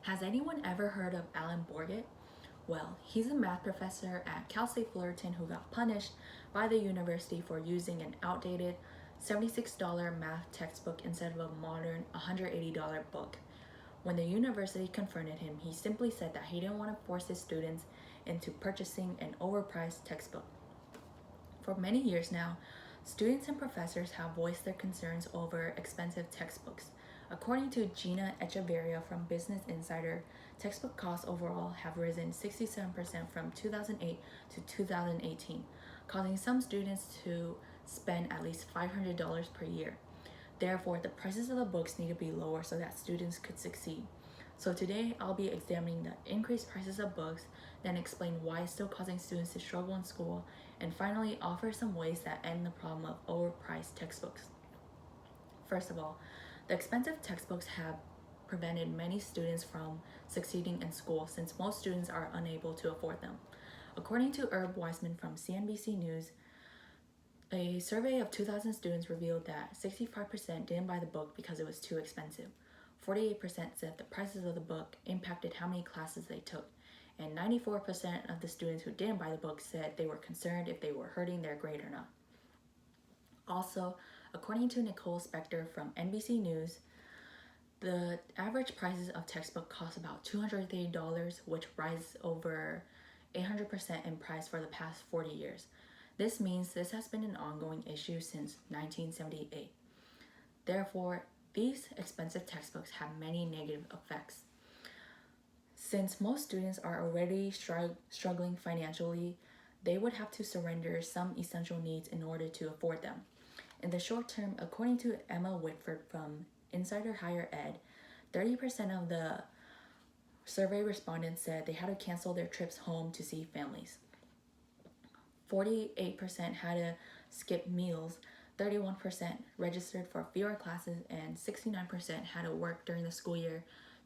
Has anyone ever heard of Alan Borget? Well, he's a math professor at Cal State Fullerton who got punished by the university for using an outdated $76 math textbook instead of a modern $180 book. When the university confronted him, he simply said that he didn't want to force his students into purchasing an overpriced textbook. For many years now, students and professors have voiced their concerns over expensive textbooks. According to Gina Echeverria from Business Insider, textbook costs overall have risen 67% from 2008 to 2018, causing some students to spend at least $500 per year. Therefore, the prices of the books need to be lower so that students could succeed. So today, I'll be examining the increased prices of books, then explain why it's still causing students to struggle in school, and finally offer some ways that end the problem of overpriced textbooks. First of all, the expensive textbooks have prevented many students from succeeding in school since most students are unable to afford them. According to Herb Weissman from CNBC News, a survey of 2,000 students revealed that 65% didn't buy the book because it was too expensive. 48% said the prices of the book impacted how many classes they took, and 94% of the students who didn't buy the book said they were concerned if they were hurting their grade or not. Also, according to Nicole Spector from NBC News, the average prices of textbook cost about $230, which rises over 800% in price for the past 40 years. This means this has been an ongoing issue since 1978. Therefore, these expensive textbooks have many negative effects. Since most students are already struggling financially, they would have to surrender some essential needs in order to afford them. In the short term, according to Emma Whitford from Insider Higher Ed, 30% of the survey respondents said they had to cancel their trips home to see families. 48% had to skip meals, 31% registered for fewer classes, and 69% had to work during the school year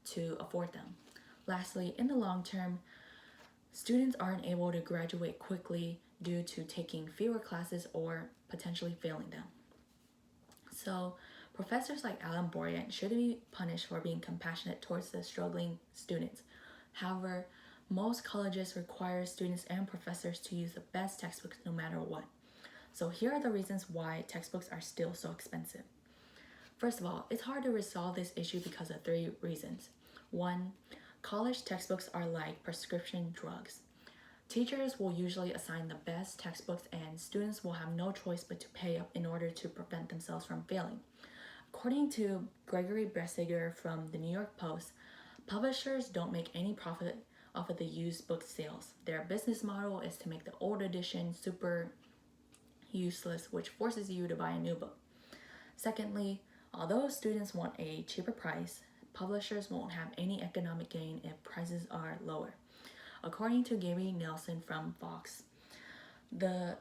to afford them. Lastly, in the long term, students aren't able to graduate quickly due to taking fewer classes or potentially failing them. So, professors like Alan Borget should be punished for being compassionate towards the struggling students. However, most colleges require students and professors to use the best textbooks no matter what. So here are the reasons why textbooks are still so expensive. First of all, it's hard to resolve this issue because of 3 reasons. 1, college textbooks are like prescription drugs. Teachers will usually assign the best textbooks and students will have no choice but to pay up in order to prevent themselves from failing. According to Gregory Bessiger from the New York Post, publishers don't make any profit off of the used book sales. Their business model is to make the old edition super useless, which forces you to buy a new book. Secondly, although students want a cheaper price, publishers won't have any economic gain if prices are lower. According to Gary Nelson from Fox, the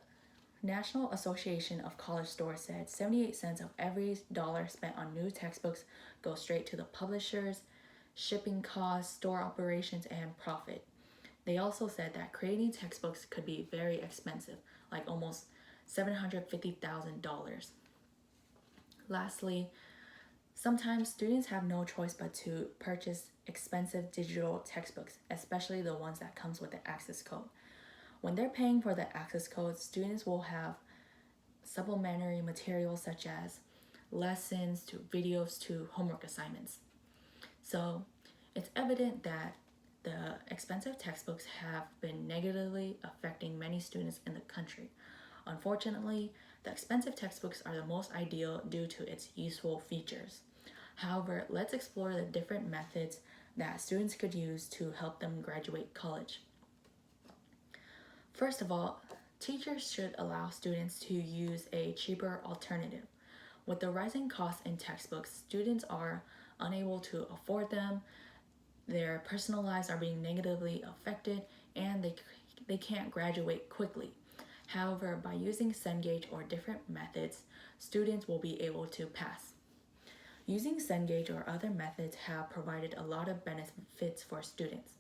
National Association of College Stores said 78 cents of every dollar spent on new textbooks goes straight to the publishers, shipping costs, store operations, and profit. They also said that creating textbooks could be very expensive, like almost $750,000. Lastly, sometimes students have no choice but to purchase expensive digital textbooks, especially the ones that comes with the access code. When they're paying for the access code, students will have supplementary materials such as lessons to videos to homework assignments. So it's evident that the expensive textbooks have been negatively affecting many students in the country. Unfortunately, the expensive textbooks are the most ideal due to its useful features. However, let's explore the different methods that students could use to help them graduate college. First of all, teachers should allow students to use a cheaper alternative. With the rising costs in textbooks, students are unable to afford them, their personal lives are being negatively affected, and they can't graduate quickly. However, by using Cengage or different methods, students will be able to pass. Using Cengage or other methods have provided a lot of benefits for students.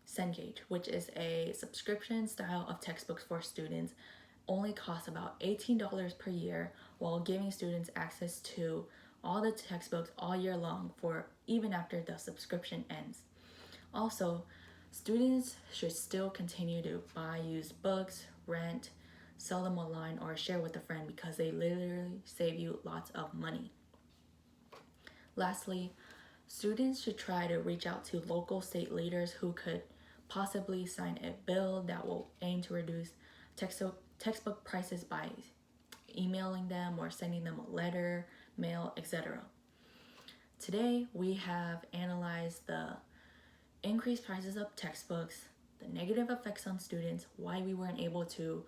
Cengage, which is a subscription style of textbooks for students, only costs about $18 per year while giving students access to all the textbooks all year long for even after the subscription ends. Also, students should still continue to buy used books, rent, sell them online, or share with a friend because they literally save you lots of money. Lastly, students should try to reach out to local state leaders who could possibly sign a bill that will aim to reduce textbook prices by emailing them or sending them a letter, mail, etc. Today, we have analyzed the increased prices of textbooks, the negative effects on students, why we weren't able to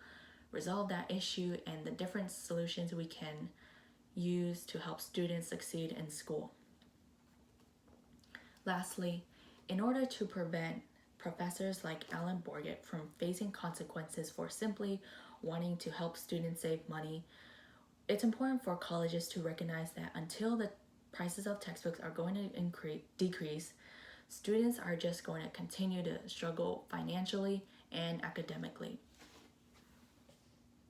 resolve that issue, and the different solutions we can use to help students succeed in school. Lastly, in order to prevent professors like Alan Borgett from facing consequences for simply wanting to help students save money, it's important for colleges to recognize that until the prices of textbooks are going to decrease, students are just going to continue to struggle financially and academically.